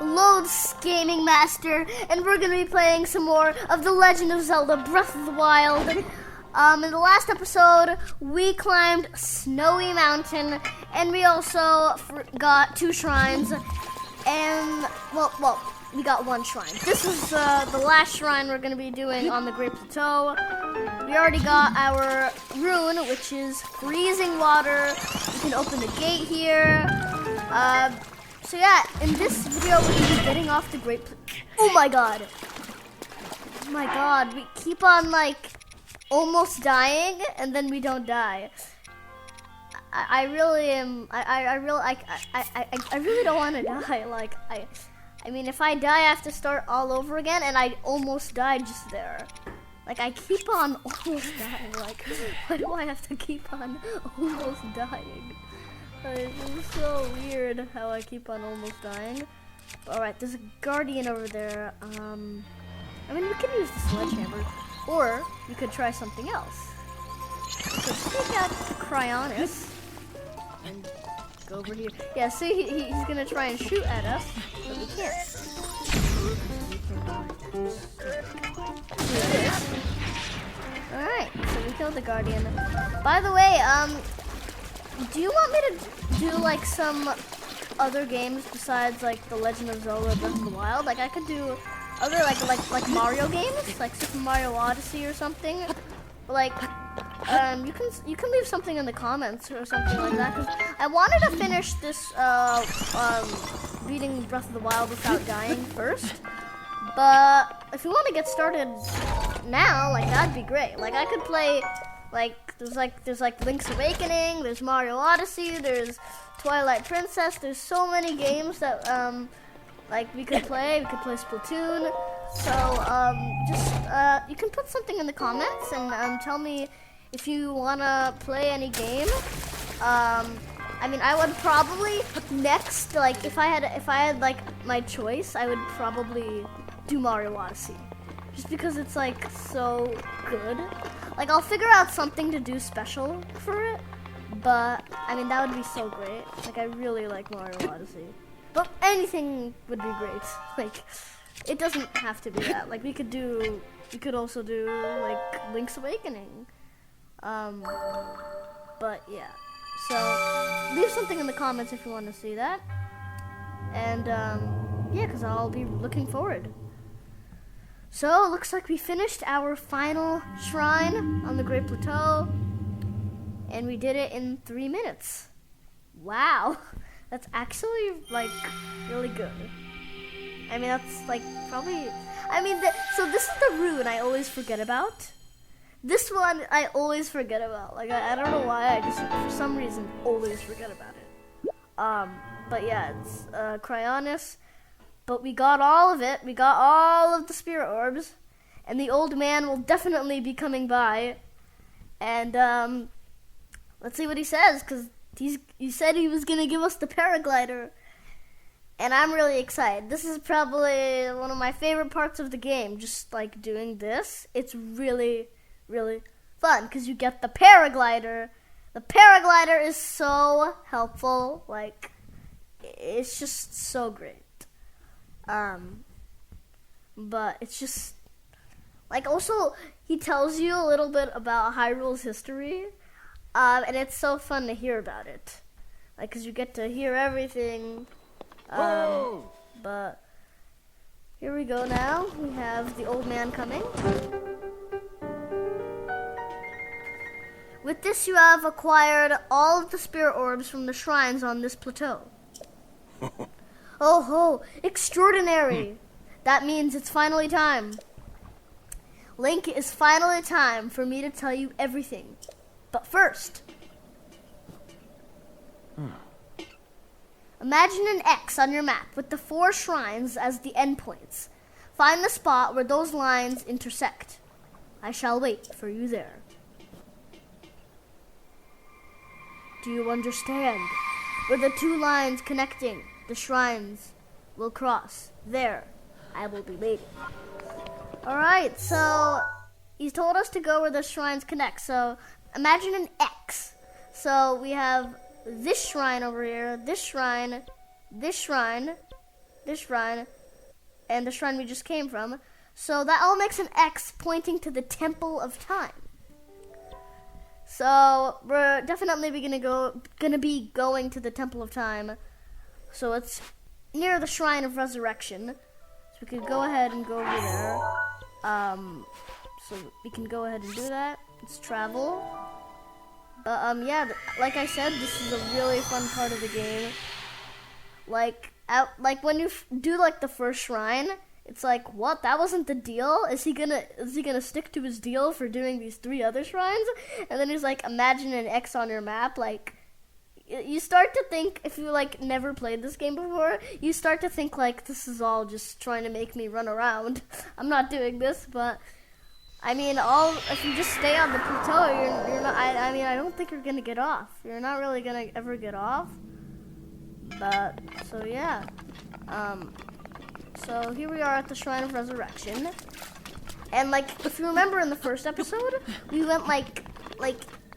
Loads Gaming Master, and we're gonna be playing some more of The Legend of Zelda Breath of the Wild. In the last episode, we climbed Snowy Mountain, and we also got 2 shrines, and, well, we got 1 shrine. This is the last shrine we're gonna be doing on the Great Plateau. We already got our rune, which is freezing water. You can open the gate here. So yeah, in this video we're gonna be getting off the Great Plateau. Oh my god, we keep on like almost dying, and then we don't die. I really don't want to die. Like I mean, if I die, I have to start all over again, and I almost died just there. Like, I keep on almost dying. Like, why do I have to keep on almost dying? It's so weird how I keep on almost dying. Alright, there's a guardian over there. I mean, we could use the sledgehammer, or you could try something else. You could take out Cryonis and go over here. Yeah, see, he's gonna try and shoot at us, but we can't. Alright, so we killed the guardian. By the way, do you want me to do like some other games besides like The Legend of Zelda Breath of the Wild? Like I could do other like Mario games, like Super Mario Odyssey or something. Like you can leave something in the comments or something like that, because I wanted to finish this beating Breath of the Wild without dying first. But if you want to get started now, like that'd be great. Like I could play there's Link's Awakening, there's Mario Odyssey, there's Twilight Princess. There's so many games that like we could play. We could play Splatoon. So just you can put something in the comments and tell me if you wanna play any game. I mean, I would probably next, like if I had like my choice, I would probably do Mario Odyssey, just because it's like so good. Like I'll figure out something to do special for it, but I mean that would be so great. Like I really like Mario Odyssey, but anything would be great. Like it doesn't have to be that. Like we could also do like Link's Awakening. But yeah. So leave something in the comments if you want to see that, and yeah, because I'll be looking forward. So it looks like we finished our final shrine on the Great Plateau, and we did it in 3 minutes. Wow, that's actually like really good. I mean, that's like probably. I mean, so this is the rune I always forget about. This one I always forget about. Like I don't know why, I just for some reason always forget about it. But yeah, it's Cryonis. But we got all of it. We got all of the spirit orbs, and the old man will definitely be coming by. And let's see what he says, because he said he was gonna give us the paraglider, and I'm really excited. This is probably one of my favorite parts of the game. Just like doing this, it's really fun because you get the paraglider. The paraglider is so helpful. Like it's just so great. But it's just like also he tells you a little bit about Hyrule's history, and it's so fun to hear about it. Like, cause you get to hear everything. But here we go now. We have the old man coming. With this, you have acquired all of the spirit orbs from the shrines on this plateau. Oh ho, extraordinary! That means it's finally time. Link, it's finally time for me to tell you everything. But first, imagine an X on your map with the 4 shrines as the endpoints. Find the spot where those lines intersect. I shall wait for you there. Do you understand? Where the 2 lines connecting the shrines will cross. There, I will be waiting. Alright, so he's told us to go where the shrines connect. So imagine an X. So we have this shrine over here, this shrine, this shrine, and the shrine we just came from. So that all makes an X pointing to the Temple of Time. So we're definitely gonna be going to the Temple of Time. So it's near the Shrine of Resurrection. So we could go ahead and go over there. So we can go ahead and do that. Let's travel. But yeah, like I said, this is a really fun part of the game. Like when you do like the first shrine, it's like, what? That wasn't the deal? Is he gonna stick to his deal for doing these 3 other shrines? And then he's like, imagine an X on your map. Like, you start to think, if you like never played this game before, you start to think like, this is all just trying to make me run around. I'm not doing this, but I mean, if you just stay on the plateau, you're not. I mean, I don't think you're gonna get off. You're not really gonna ever get off. But so yeah. So here we are at the Shrine of Resurrection, and like if you remember in the first episode, we went like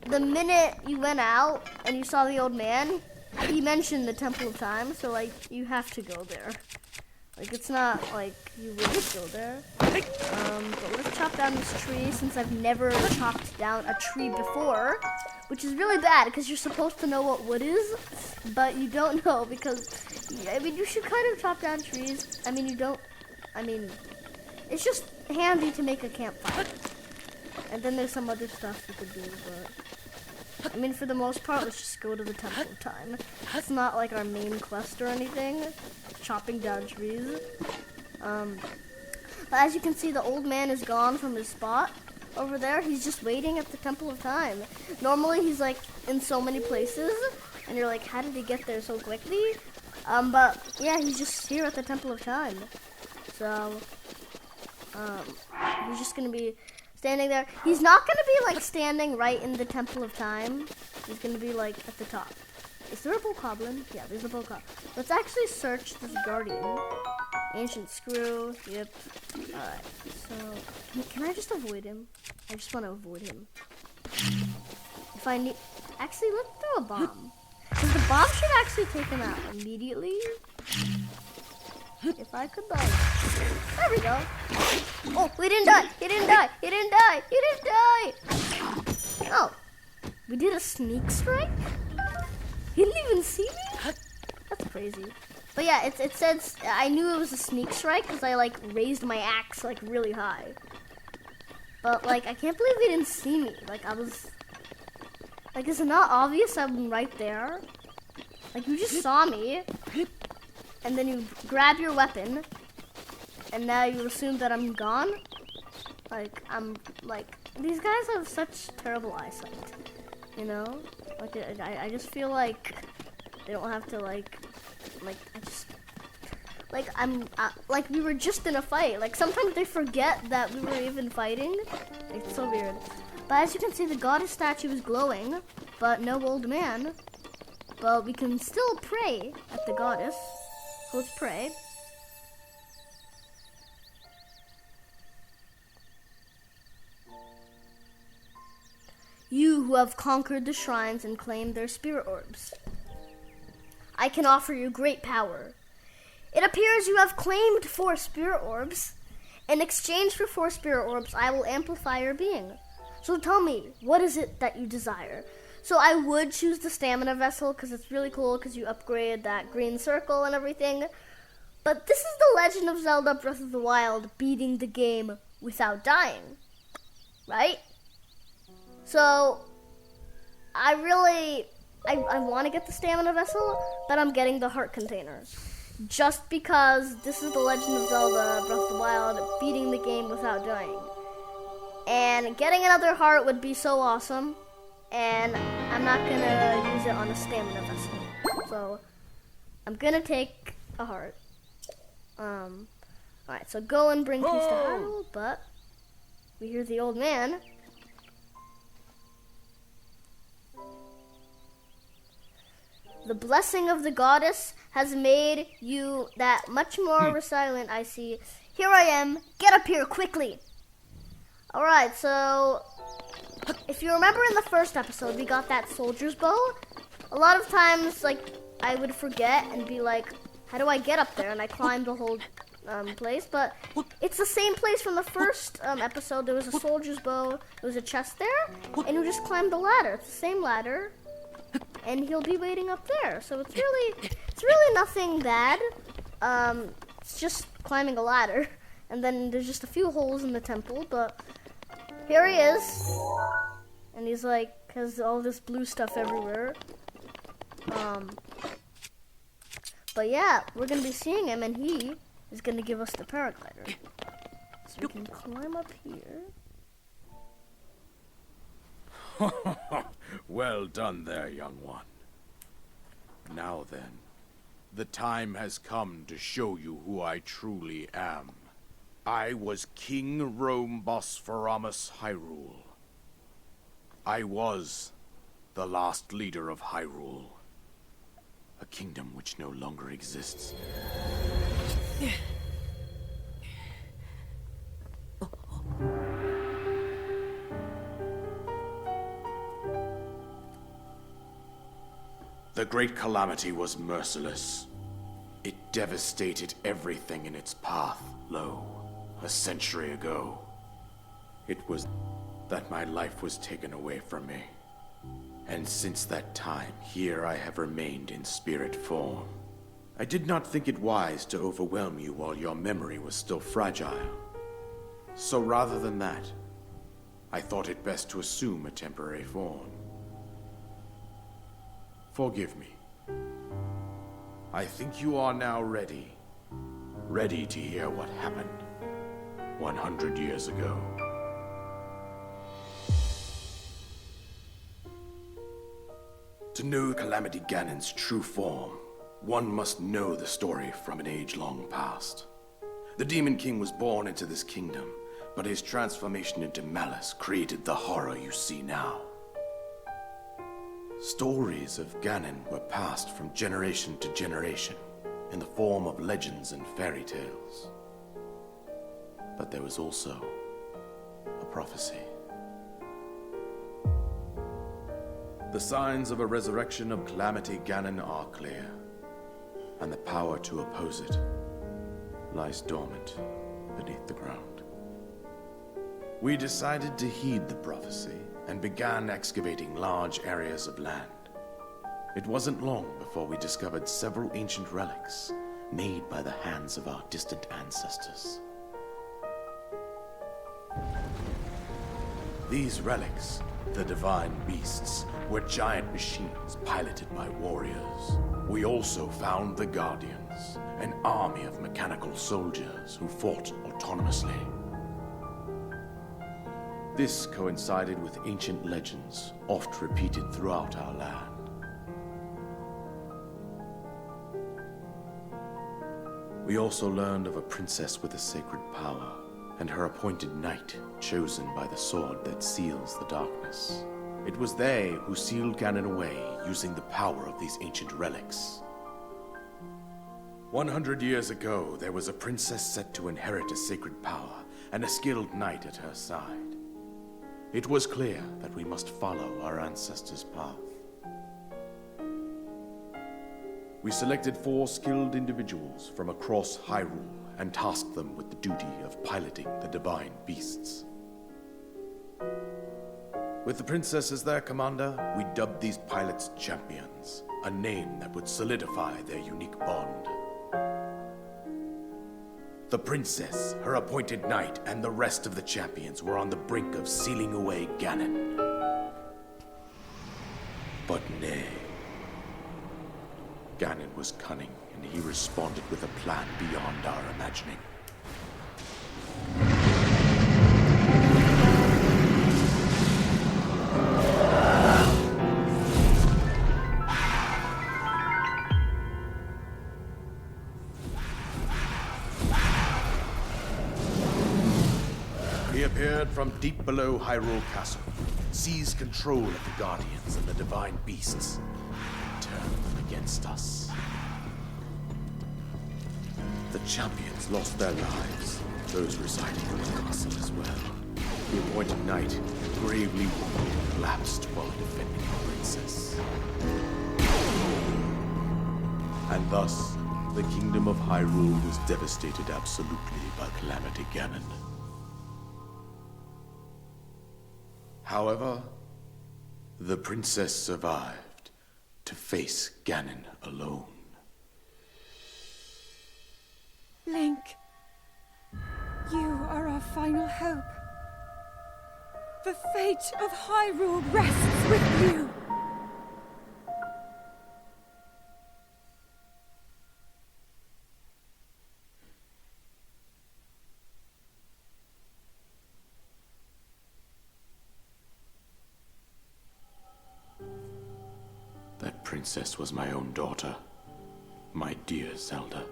the minute you went out and you saw the old man, he mentioned the Temple of Time. So like you have to go there. Like, it's not like you would go there. But let's chop down this tree since I've never chopped down a tree before, which is really bad because you're supposed to know what wood is, but you don't know because, I mean, you should kind of chop down trees. I mean, it's just handy to make a campfire. And then there's some other stuff you could do, but I mean, for the most part, let's just go to the Temple of Time. It's not like our main quest or anything, chopping down trees. But as you can see, the old man is gone from his spot over there. He's just waiting at the Temple of Time. Normally, he's like in so many places, and you're like, how did he get there so quickly? But yeah, he's just here at the Temple of Time. So, he's just gonna be standing there. He's not gonna be like standing right in the Temple of Time. He's gonna be like at the top. Is there a bokoblin? Yeah, there's a bokoblin. Let's actually search this guardian. Ancient screw. Yep. Alright. So can I just avoid him? I just want to avoid him. If I need, actually, let's throw a bomb. Because the bomb should actually take him out immediately. If I could, like, there we go. Oh, we didn't die. He didn't die. He didn't die. He didn't die. Oh, we did a sneak strike? He didn't even see me? That's crazy. But yeah, it says, I knew it was a sneak strike because I like raised my axe like really high. But like, I can't believe he didn't see me. Like I was, like, is it not obvious I'm right there? Like you just saw me and then you grab your weapon and now you assume that I'm gone? Like, I'm like, these guys have such terrible eyesight, you know? Like, I just feel like they don't have to like I just, like, like we were just in a fight. Like, sometimes they forget that we were even fighting. It's so weird. But as you can see, the goddess statue is glowing, but no old man. But we can still pray at the goddess. So let's pray. You who have conquered the shrines and claimed their spirit orbs, I can offer you great power. It appears you have claimed 4 spirit orbs. In exchange for 4 spirit orbs, I will amplify your being. So tell me, what is it that you desire? So I would choose the stamina vessel because it's really cool because you upgrade that green circle and everything. But this is the Legend of Zelda Breath of the Wild beating the game without dying, right? So I want to get the stamina vessel, but I'm getting the heart container. Just because this is the Legend of Zelda Breath of the Wild beating the game without dying. And getting another heart would be so awesome, and I'm not going to use it on a stamina vessel. So I'm going to take a heart. Alright, so go and bring peace to Hyrule, but we hear the old man. The blessing of the goddess has made you that much more resilient, I see. Here I am. Get up here quickly. Alright, so if you remember in the first episode, we got that soldier's bow. A lot of times, like, I would forget and be like, how do I get up there? And I climbed the whole place, but it's the same place from the first episode. There was a soldier's bow, there was a chest there, and you just climbed the ladder. It's the same ladder, and he'll be waiting up there. So it's really nothing bad. It's just climbing a ladder, and then there's just a few holes in the temple, but here he is, and he's like, has all this blue stuff everywhere. But yeah, we're gonna be seeing him, and he is gonna give us the paraglider. So we can climb up here. Well done there, young one. Now then, the time has come to show you who I truly am. I was King Rome Bosphoramus Hyrule. I was the last leader of Hyrule. A kingdom which no longer exists. The Great Calamity was merciless. It devastated everything in its path, a century ago. It was that my life was taken away from me. And since that time, here I have remained in spirit form. I did not think it wise to overwhelm you while your memory was still fragile. So rather than that, I thought it best to assume a temporary form. Forgive me. I think you are now ready. Ready to hear what happened 100 years ago. To know Calamity Ganon's true form, one must know the story from an age long past. The Demon King was born into this kingdom, but his transformation into malice created the horror you see now. Stories of Ganon were passed from generation to generation in the form of legends and fairy tales. But there was also a prophecy. The signs of a resurrection of Calamity Ganon are clear, and the power to oppose it lies dormant beneath the ground. We decided to heed the prophecy and began excavating large areas of land. It wasn't long before we discovered several ancient relics made by the hands of our distant ancestors. These relics, the divine beasts, were giant machines piloted by warriors. We also found the Guardians, an army of mechanical soldiers who fought autonomously. This coincided with ancient legends, oft repeated throughout our land. We also learned of a princess with a sacred power, and her appointed knight, chosen by the sword that seals the darkness. It was they who sealed Ganon away using the power of these ancient relics. 100 years ago, there was a princess set to inherit a sacred power, and a skilled knight at her side. It was clear that we must follow our ancestors' path. We selected 4 skilled individuals from across Hyrule and tasked them with the duty of piloting the divine beasts. With the princess as their commander, we dubbed these pilots champions, a name that would solidify their unique bond. The princess, her appointed knight, and the rest of the champions were on the brink of sealing away Ganon. But nay. Ganon was cunning, and he responded with a plan beyond our imagining. He appeared from deep below Hyrule Castle, seized control of the Guardians and the divine beasts, and turned them against us. The champions lost their lives, those residing in the castle as well. The appointed knight, gravely wounded, collapsed while defending the princess. And thus, The kingdom of Hyrule was devastated absolutely by Calamity Ganon. However, the princess survived to face Ganon alone. Link, you are our final hope. The fate of Hyrule rests with you. That princess was my own daughter, my dear Zelda.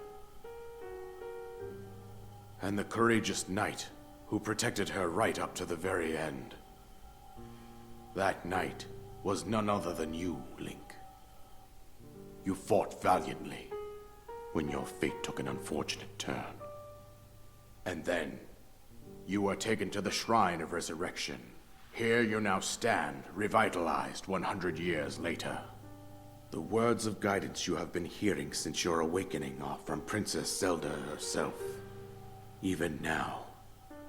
And the courageous knight who protected her right up to the very end. That knight was none other than you, Link. You fought valiantly when your fate took an unfortunate turn. And then, you were taken to the Shrine of Resurrection. Here you now stand, revitalized 100 years later. The words of guidance you have been hearing since your awakening are from Princess Zelda herself. Even now,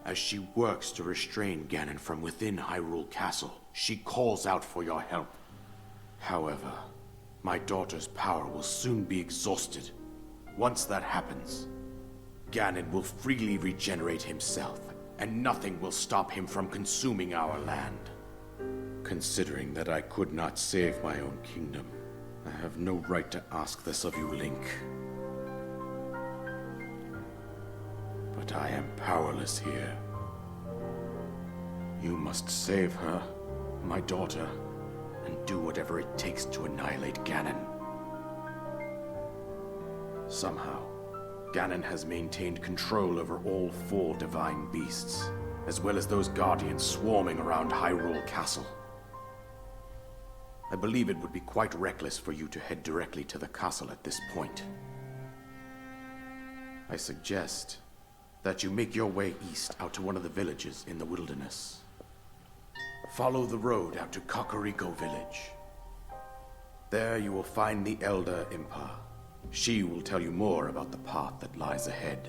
as she works to restrain Ganon from within Hyrule Castle, she calls out for your help. However, my daughter's power will soon be exhausted. Once that happens, Ganon will freely regenerate himself, and nothing will stop him from consuming our land. Considering that I could not save my own kingdom, I have no right to ask this of you, Link. But I am powerless here. You must save her, my daughter, and do whatever it takes to annihilate Ganon. Somehow, Ganon has maintained control over all 4 divine beasts, as well as those guardians swarming around Hyrule Castle. I believe it would be quite reckless for you to head directly to the castle at this point. I suggest that you make your way east out to one of the villages in the wilderness. Follow the road out to Kakariko Village. There you will find the Elder Impa. She will tell you more about the path that lies ahead.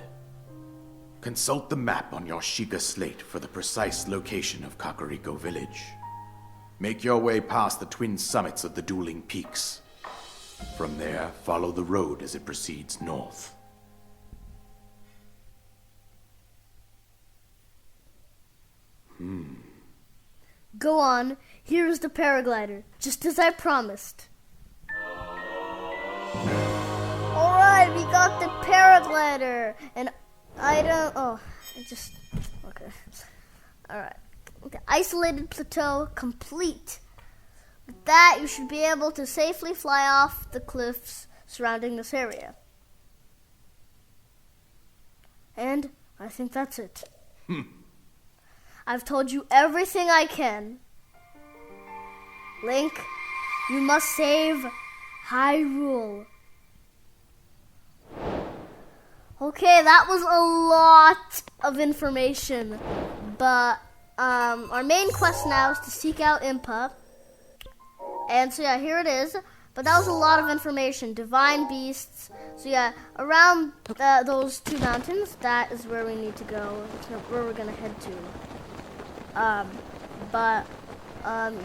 Consult the map on your Sheikah slate for the precise location of Kakariko Village. Make your way past the twin summits of the dueling peaks. From there, follow the road as it proceeds north. Go on. Here's the paraglider, just as I promised. Alright, we got the paraglider. And I don't... Oh, it just... Okay. Alright. The isolated plateau complete. With that, you should be able to safely fly off the cliffs surrounding this area. And I think that's it. I've told you everything I can. Link, you must save Hyrule. Okay, that was a lot of information, but our main quest now is to seek out Impa. And so yeah, here it is. But that was a lot of information. Divine beasts. So yeah, around those 2 mountains, that is where we need to go. It's where we're gonna head to.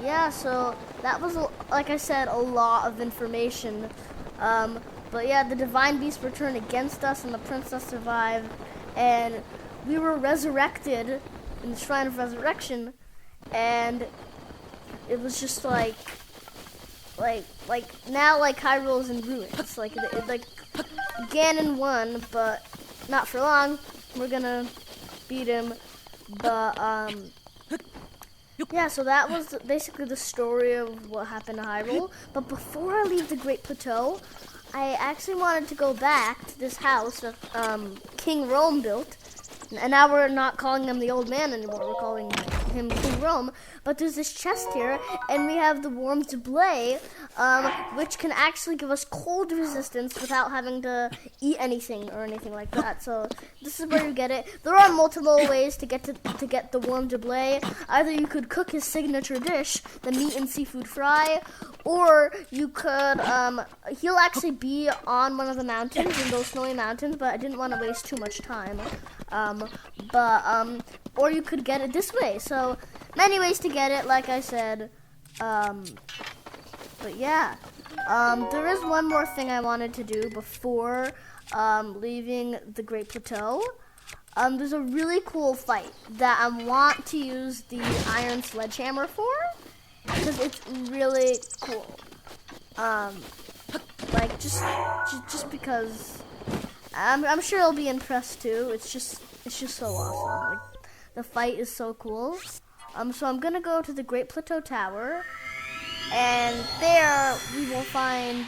Yeah, so that was, like I said, a lot of information. But yeah, the divine beasts were turned against us, and the princess survived, and we were resurrected in the Shrine of Resurrection, and it was just like now Hyrule's in ruins. Like Ganon won, but not for long. We're gonna beat him, but yeah, so that was basically the story of what happened to Hyrule. But before I leave the Great Plateau, I actually wanted to go back to this house that King Rome built. And now we're not calling him the old man anymore. We're calling him him King Rome, but there's this chest here, and we have the Worm's Blade, which can actually give us cold resistance without having to eat anything or anything like that. So this is where you get it. There are multiple ways to get the Worm's Blade. Either you could cook his signature dish, the meat and seafood fry, or you could, he'll actually be on one of the mountains, in those snowy mountains, but I didn't want to waste too much time. Or you could get it this way. So, many ways to get it, like I said. But yeah. There is one more thing I wanted to do before, leaving the Great Plateau. There's a really cool fight that I want to use the iron sledgehammer for, because it's really cool. Like, just because I'm sure I'll be impressed too. It's just so awesome. Like, the fight is so cool. So I'm gonna go to the Great Plateau Tower, and there we will find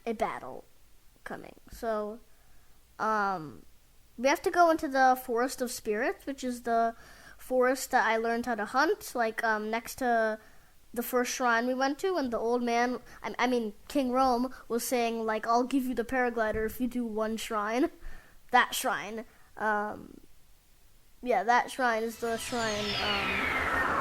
a battle coming. So, we have to go into the Forest of Spirits, which is the forest that I learned how to hunt, like, next to the first shrine we went to, and the old man, I mean, King Rome, was saying, like, I'll give you the paraglider if you do one shrine. That shrine. Yeah, that shrine is the shrine,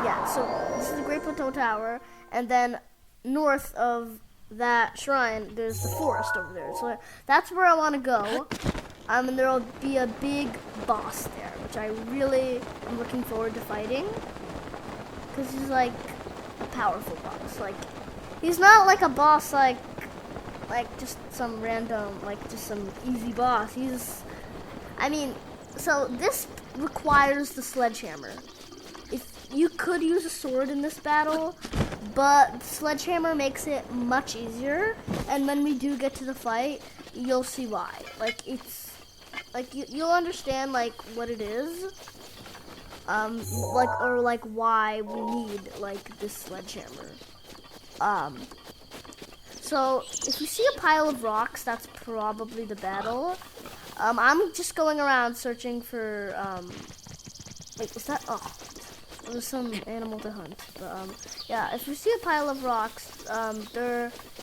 yeah, so this is the Great Plateau Tower, and then north of that shrine, there's the forest over there. So that's where I want to go, and there will be a big boss there, which I really am looking forward to fighting, because he's, like, a powerful boss. Like, he's not like a boss like just some random, like, just some easy boss. So this requires the sledgehammer. If you could use a sword in this battle, but the sledgehammer makes it much easier, and when we do get to the fight, you'll see why. Like, it's, like, you'll understand, like, what it is, like why we need, like, this sledgehammer. So if you see a pile of rocks, that's probably the battle. I'm just going around searching for, wait, is that, oh, there was some animal to hunt, but, yeah, if you see a pile of rocks,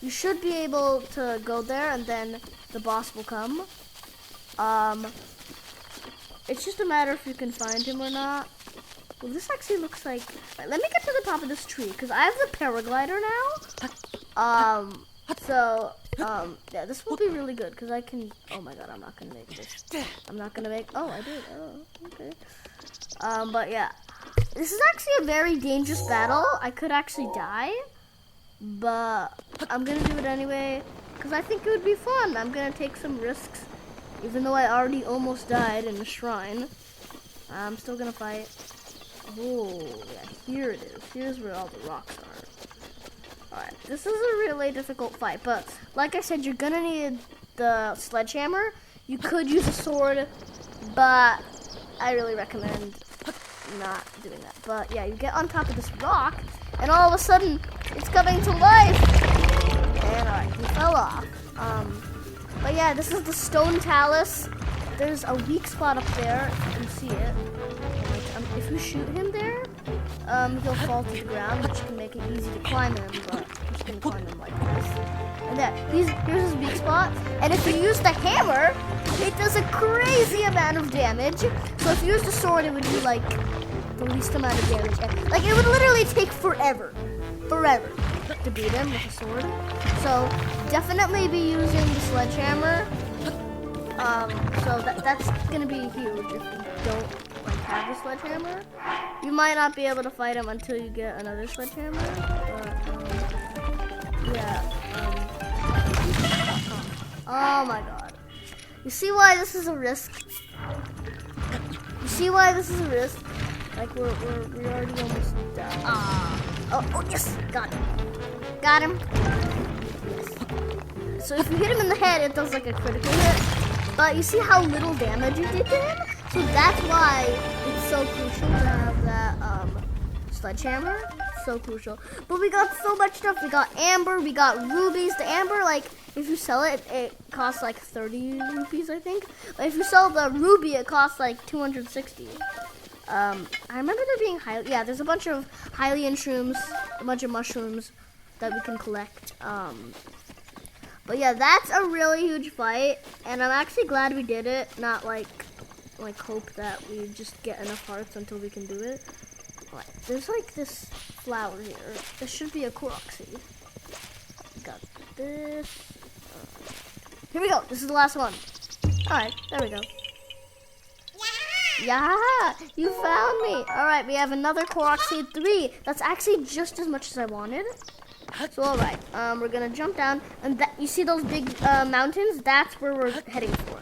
you should be able to go there, and then the boss will come. It's just a matter if you can find him or not. Well, this actually looks like, right, let me get to the top of this tree, because I have the paraglider now. Yeah, this will be really good, because I can, oh my god, I'm not going to make this. Oh, I did, oh, okay. But yeah, this is actually a very dangerous battle. I could actually die, but I'm going to do it anyway, because I think it would be fun. I'm going to take some risks, even though I already almost died in the shrine. I'm still going to fight. Oh, yeah, here it is. Here's where all the rocks are. Alright, this is a really difficult fight, but like I said, you're gonna need the sledgehammer. You could use a sword, but I really recommend not doing that. But yeah, you get on top of this rock, and all of a sudden, it's coming to life! And alright, he fell off. But yeah, this is the stone talus. There's a weak spot up there, if you can see it. If you shoot him there, he'll fall to the ground, which can make it easy to climb him, but I'm just gonna climb him like this. And then, here's his weak spot, and if you use the hammer, it does a crazy amount of damage. So if you use the sword, it would do, like, the least amount of damage. Like, it would literally take forever to beat him with a sword. So, definitely be using the sledgehammer. So that's gonna be huge if you don't, like, have the sledgehammer. You might not be able to fight him until you get another sledgehammer, but, yeah, oh my god. You see why this is a risk? Like, we're already almost done. Oh, yes, got him. Yes. So if you hit him in the head, it does, like, a critical hit. But you see how little damage it did to him? So that's why it's so crucial to have that sledgehammer. So crucial. But we got so much stuff. We got amber, we got rubies. The amber, like, if you sell it, it costs like 30 rupees, I think. But if you sell the ruby, it costs like 260. I remember there being there's a bunch of Hylian shrooms, a bunch of mushrooms that we can collect. But yeah, that's a really huge fight, and I'm actually glad we did it, not like hope that we just get enough hearts until we can do it. Right, there's like this flower here. This should be a Korok seed. Got this. Here we go. This is the last one. Alright, there we go. Yeah, you found me. Alright, we have another Korok seed 3. That's actually just as much as I wanted. So alright, we're gonna jump down, and that, you see those big mountains? That's where we're heading for.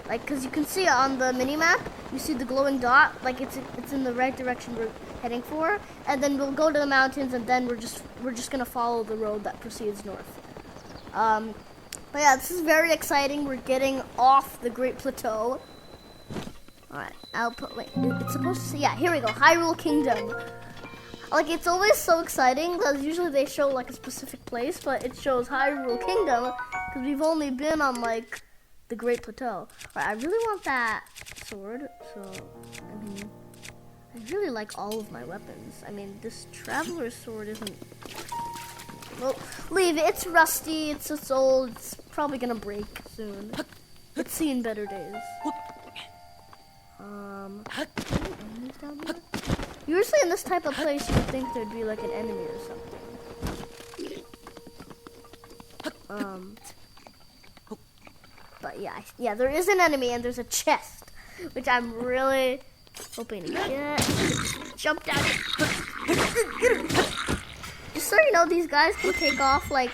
Like, cause you can see on the mini map, you see the glowing dot. Like it's in the right direction we're heading for, and then we'll go to the mountains, and then we're just gonna follow the road that proceeds north. But yeah, this is very exciting. We're getting off the Great Plateau. Alright, I'll put, wait, it's supposed to say, yeah, here we go, Hyrule Kingdom. Like, it's always so exciting, because usually they show, like, a specific place, but it shows Hyrule Kingdom, because we've only been on, like, the Great Plateau. Alright, I really want that sword, so, I mean, I really like all of my weapons. I mean, this Traveler's Sword isn't, well, leave it, it's rusty, it's old, it's probably gonna break soon. It's seen better days. Enemies down there? Usually in this type of place, you would think there'd be like an enemy or something. But yeah, there is an enemy and there's a chest, which I'm really hoping to get. Jump down. Just so you know, these guys can take off like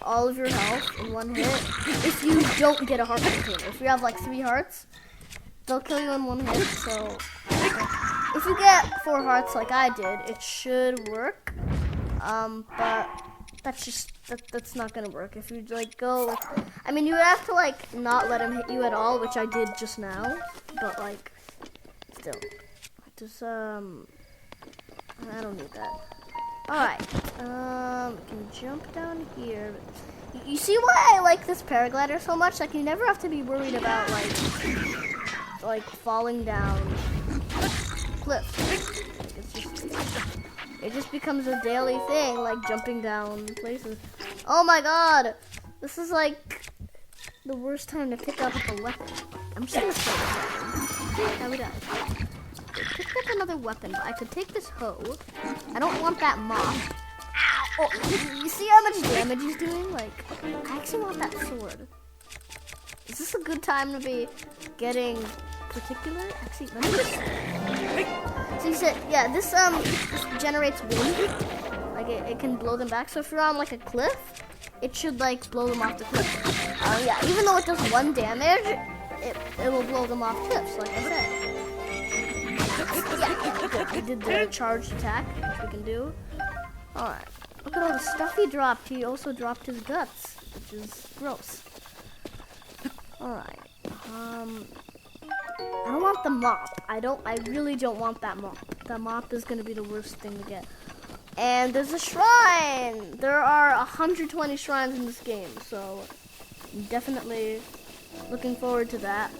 all of your health in one hit if you don't get a heart container. If you have like 3 hearts, they'll kill you in one hit. So if you get 4 hearts like I did, it should work. But that's not gonna work. If you like go, I mean, you would have to like not let him hit you at all, which I did just now. But like, still, just I don't need that. Alright, we can jump down here. You see why I like this paraglider so much? Like, you never have to be worried about, like falling down cliffs. It just becomes a daily thing, like jumping down places. Oh my god! This is like the worst time to pick up a weapon. I'm just gonna throw this weapon. Now we die. Pick up another weapon, but I could take this hoe. I don't want that mop. Ow! Oh, you see how much damage he's doing? Like, I actually want that sword. Is this a good time to be getting particular? Actually, let me just... So you said, yeah, this generates wind. Like, it can blow them back. So if you're on, like, a cliff, it should, like, blow them off the cliff. Yeah, even though it does 1 damage, it will blow them off cliffs, like I said. Yeah, we did the charged attack, which we can do. Alright, look at all the stuff he dropped. He also dropped his guts, which is gross. Alright, I don't want the mop. I really don't want that mop. That mop is gonna be the worst thing to get. And there's a shrine! There are 120 shrines in this game, so I'm definitely looking forward to that.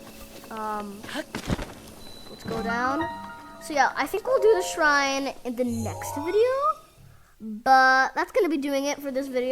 Let's go down. So yeah, I think we'll do the shrine in the next video, but that's gonna be doing it for this video.